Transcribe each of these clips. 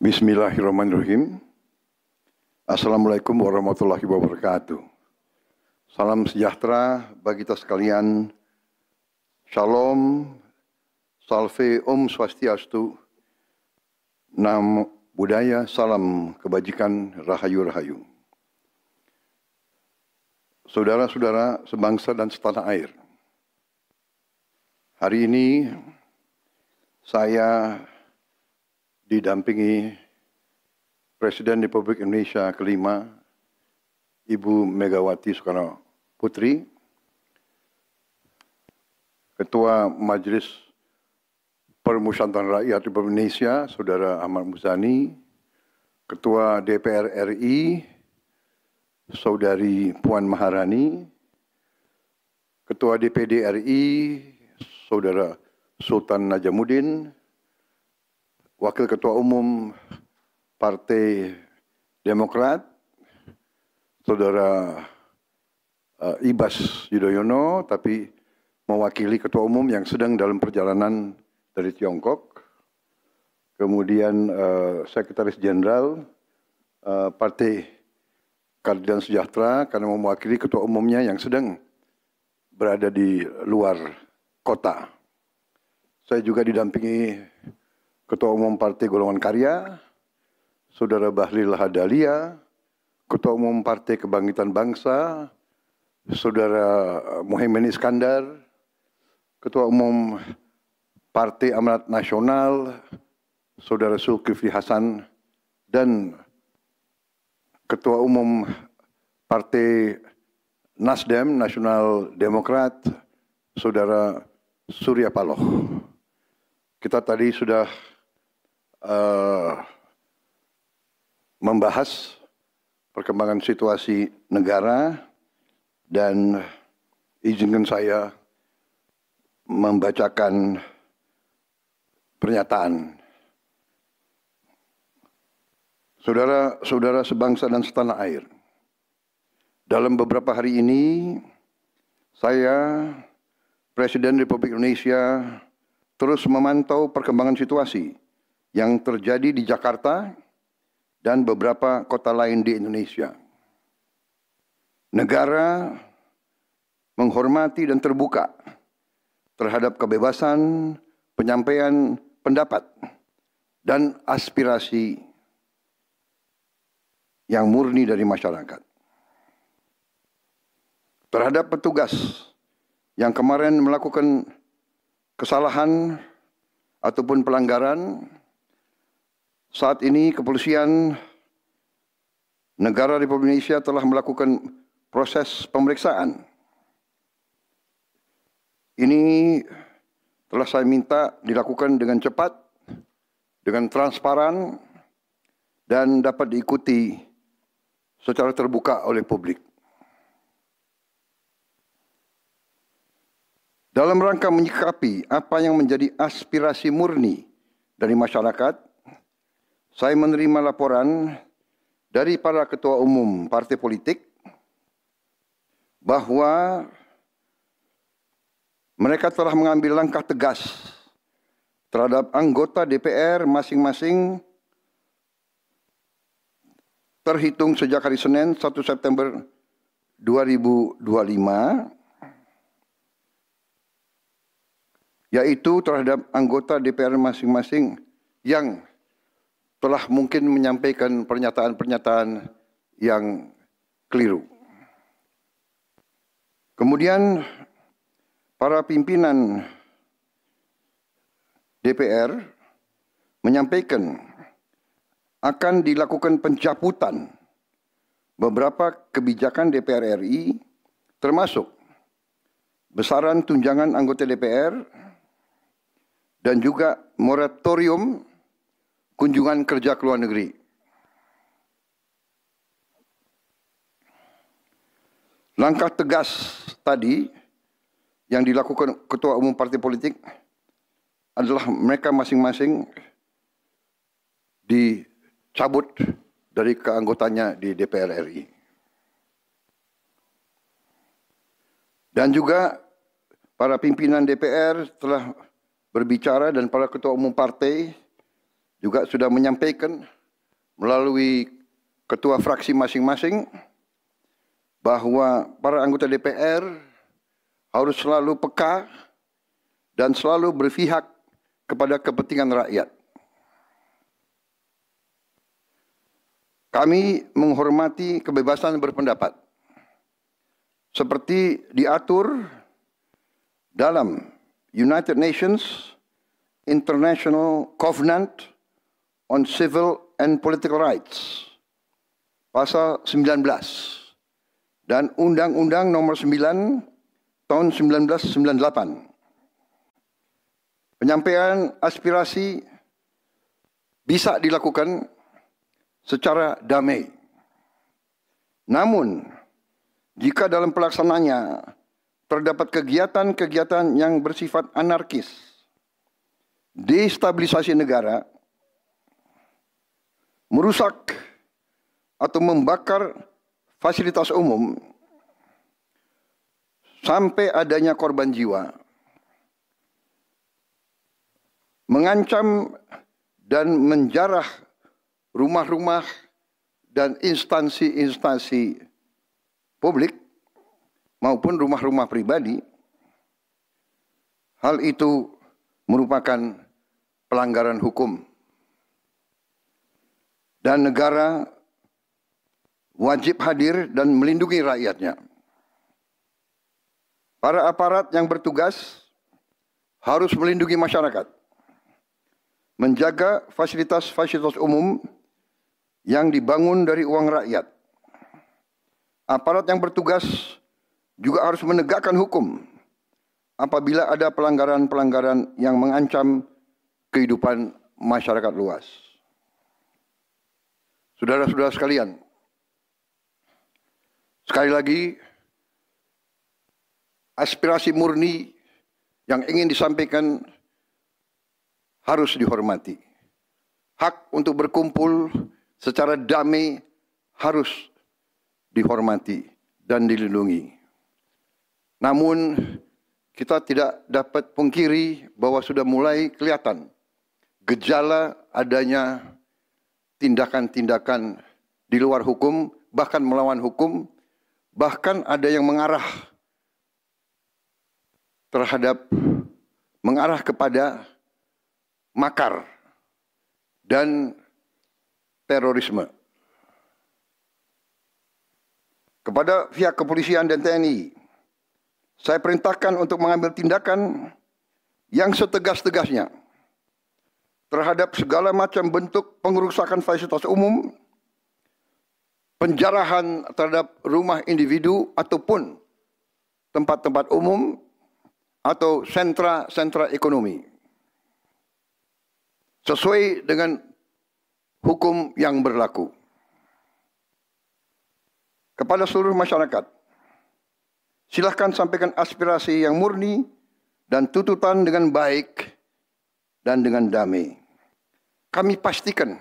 Bismillahirrahmanirrahim. Assalamualaikum warahmatullahi wabarakatuh. Salam sejahtera bagi kita sekalian. Shalom, salve, om swastiastu, namo buddhaya, salam kebajikan, rahayu-rahayu. Saudara-saudara sebangsa dan setanah air. Hari ini saya didampingi Presiden Republik Indonesia kelima, Ibu Megawati Soekarno Putri, Ketua Majelis Permusyawaratan Rakyat Republik Indonesia, Saudara Ahmad Muzani, Ketua DPR RI, Saudari Puan Maharani, Ketua DPD RI, Saudara Sultan Najamuddin, Wakil Ketua Umum Partai Demokrat, Saudara Ibas Yudhoyono, tapi mewakili Ketua Umum yang sedang dalam perjalanan dari Tiongkok. Kemudian Sekretaris Jenderal Partai Keadilan Sejahtera karena mewakili Ketua Umumnya yang sedang berada di luar kota. Saya juga didampingi Ketua Umum Partai Golongan Karya, Saudara Bahlil Lahadalia, Ketua Umum Partai Kebangkitan Bangsa, Saudara Muhaimin Iskandar, Ketua Umum Partai Amanat Nasional, Saudara Zulkifli Hasan, dan Ketua Umum Partai Nasdem, Nasional Demokrat, Saudara Surya Paloh. Kita tadi sudah membahas perkembangan situasi negara dan izinkan saya membacakan pernyataan. Saudara-saudara sebangsa dan setanah air, dalam beberapa hari ini saya, Presiden Republik Indonesia, terus memantau perkembangan situasi yang terjadi di Jakarta dan beberapa kota lain di Indonesia. Negara menghormati dan terbuka terhadap kebebasan penyampaian pendapat dan aspirasi yang murni dari masyarakat. Terhadap petugas yang kemarin melakukan kesalahan ataupun pelanggaran, saat ini kepolisian negara Republik Indonesia telah melakukan proses pemeriksaan. Ini telah saya minta dilakukan dengan cepat, dengan transparan, dan dapat diikuti secara terbuka oleh publik. Dalam rangka menyikapi apa yang menjadi aspirasi murni dari masyarakat, saya menerima laporan dari para ketua umum partai politik bahwa mereka telah mengambil langkah tegas terhadap anggota DPR masing-masing terhitung sejak hari Senin 1 September 2025, yaitu terhadap anggota DPR masing-masing yang telah mungkin menyampaikan pernyataan-pernyataan yang keliru. Kemudian para pimpinan DPR menyampaikan akan dilakukan pencabutan beberapa kebijakan DPR RI, termasuk besaran tunjangan anggota DPR dan juga moratorium kunjungan kerja ke luar negeri. Langkah tegas tadi yang dilakukan ketua umum partai politik adalah mereka masing-masing dicabut dari keanggotanya di DPR RI. Dan juga para pimpinan DPR telah berbicara dan para ketua umum partai juga sudah menyampaikan melalui ketua fraksi masing-masing bahwa para anggota DPR harus selalu peka dan selalu berpihak kepada kepentingan rakyat. Kami menghormati kebebasan berpendapat seperti diatur dalam United Nations International Covenant on Civil and Political Rights, pasal 19, dan Undang-Undang Nomor 9 tahun 1998. Penyampaian aspirasi bisa dilakukan secara damai. Namun, jika dalam pelaksananya terdapat kegiatan-kegiatan yang bersifat anarkis, destabilisasi negara, merusak atau membakar fasilitas umum, sampai adanya korban jiwa, mengancam dan menjarah rumah-rumah dan instansi-instansi publik maupun rumah-rumah pribadi, hal itu merupakan pelanggaran hukum. Dan negara wajib hadir dan melindungi rakyatnya. Para aparat yang bertugas harus melindungi masyarakat, menjaga fasilitas-fasilitas umum yang dibangun dari uang rakyat. Aparat yang bertugas juga harus menegakkan hukum apabila ada pelanggaran-pelanggaran yang mengancam kehidupan masyarakat luas. Saudara-saudara sekalian, sekali lagi, aspirasi murni yang ingin disampaikan harus dihormati. Hak untuk berkumpul secara damai harus dihormati dan dilindungi. Namun, kita tidak dapat pungkiri bahwa sudah mulai kelihatan gejala adanya tindakan-tindakan di luar hukum, bahkan melawan hukum, bahkan ada yang mengarah kepada makar dan terorisme. Kepada pihak kepolisian dan TNI, saya perintahkan untuk mengambil tindakan yang setegas-tegasnya terhadap segala macam bentuk pengerusakan fasilitas umum, penjarahan terhadap rumah individu ataupun tempat-tempat umum atau sentra-sentra ekonomi, sesuai dengan hukum yang berlaku. Kepada seluruh masyarakat, silakan sampaikan aspirasi yang murni dan tuntutan dengan baik dan dengan damai. Kami pastikan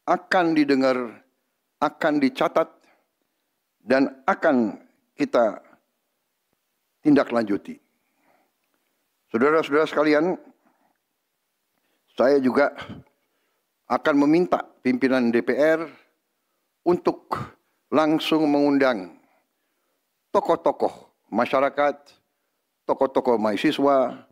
akan didengar, akan dicatat, dan akan kita tindak lanjuti. Saudara-saudara sekalian, saya juga akan meminta pimpinan DPR untuk langsung mengundang tokoh-tokoh masyarakat, tokoh-tokoh mahasiswa,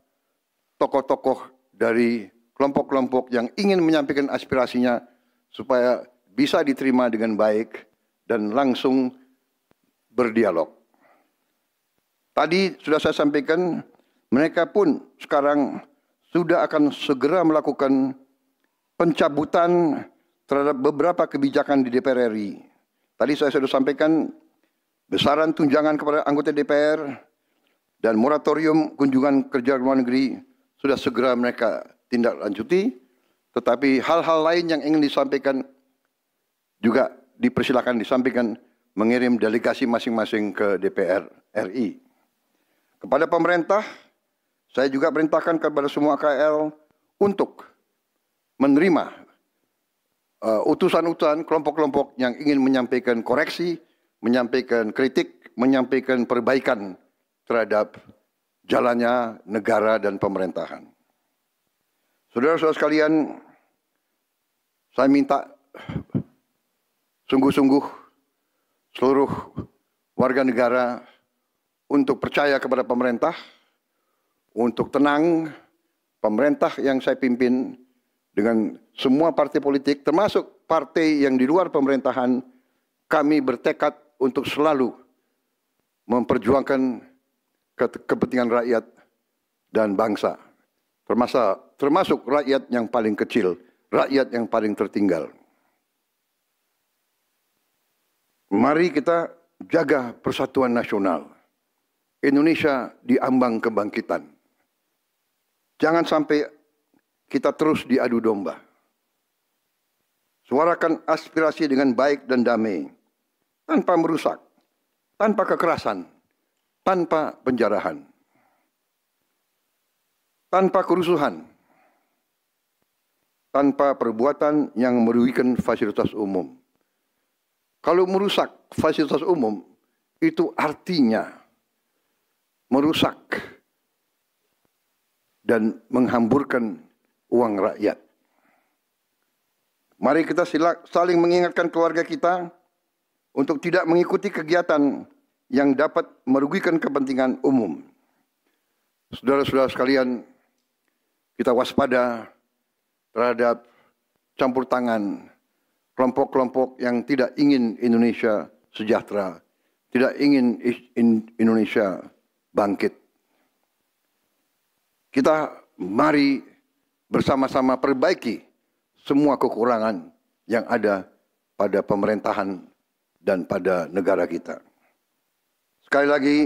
tokoh-tokoh dari kelompok-kelompok yang ingin menyampaikan aspirasinya supaya bisa diterima dengan baik dan langsung berdialog. Tadi sudah saya sampaikan, mereka pun sekarang sudah akan segera melakukan pencabutan terhadap beberapa kebijakan di DPR RI. Tadi saya sudah sampaikan besaran tunjangan kepada anggota DPR dan moratorium kunjungan kerja luar negeri sudah segera mereka tindak lanjuti, tetapi hal-hal lain yang ingin disampaikan juga dipersilakan disampaikan mengirim delegasi masing-masing ke DPR RI. Kepada pemerintah, saya juga perintahkan kepada semua KL untuk menerima utusan-utusan kelompok-kelompok yang ingin menyampaikan koreksi, menyampaikan kritik, menyampaikan perbaikan terhadap jalannya negara dan pemerintahan. Saudara-saudara sekalian, Saya minta sungguh-sungguh seluruh warga negara untuk percaya kepada pemerintah, untuk tenang. Pemerintah yang saya pimpin dengan semua partai politik, termasuk partai yang di luar pemerintahan, kami bertekad untuk selalu memperjuangkan kepentingan rakyat dan bangsa, termasuk rakyat yang paling kecil, rakyat yang paling tertinggal. Mari kita jaga persatuan nasional. Indonesia di ambang kebangkitan. Jangan sampai kita terus diadu domba. Suarakan aspirasi dengan baik dan damai, tanpa merusak, tanpa kekerasan, tanpa penjarahan, tanpa kerusuhan, tanpa perbuatan yang merugikan fasilitas umum. Kalau merusak fasilitas umum, itu artinya merusak dan menghamburkan uang rakyat. Mari kita saling mengingatkan keluarga kita untuk tidak mengikuti kegiatan yang dapat merugikan kepentingan umum. Saudara-saudara sekalian, kita waspada terhadap campur tangan kelompok-kelompok yang tidak ingin Indonesia sejahtera, tidak ingin Indonesia bangkit. Kita mari bersama-sama perbaiki semua kekurangan yang ada pada pemerintahan dan pada negara kita. Sekali lagi,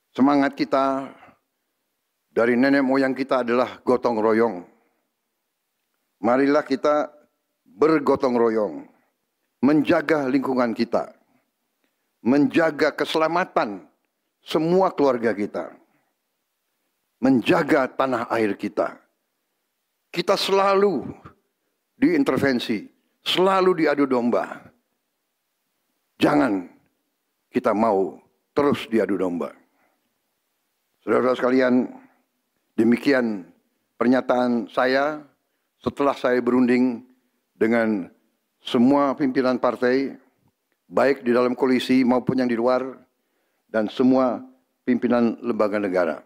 semangat kita dari nenek moyang kita adalah gotong royong. Marilah kita bergotong royong, menjaga lingkungan kita, menjaga keselamatan semua keluarga kita, menjaga tanah air kita. Kita selalu diintervensi, selalu diadu domba. Jangan kita mau terus diadu domba. Saudara-saudara sekalian, demikian pernyataan saya setelah saya berunding dengan semua pimpinan partai, baik di dalam koalisi maupun yang di luar, dan semua pimpinan lembaga negara.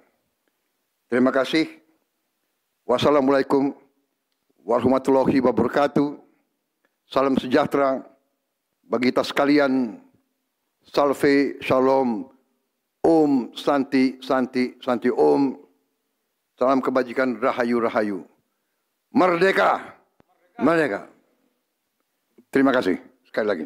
Terima kasih. Wassalamualaikum warahmatullahi wabarakatuh. Salam sejahtera bagi kita sekalian. Salve, shalom, om, santi, santi, santi, om. Salam kebajikan, rahayu, rahayu. Merdeka, merdeka. Terima kasih sekali lagi.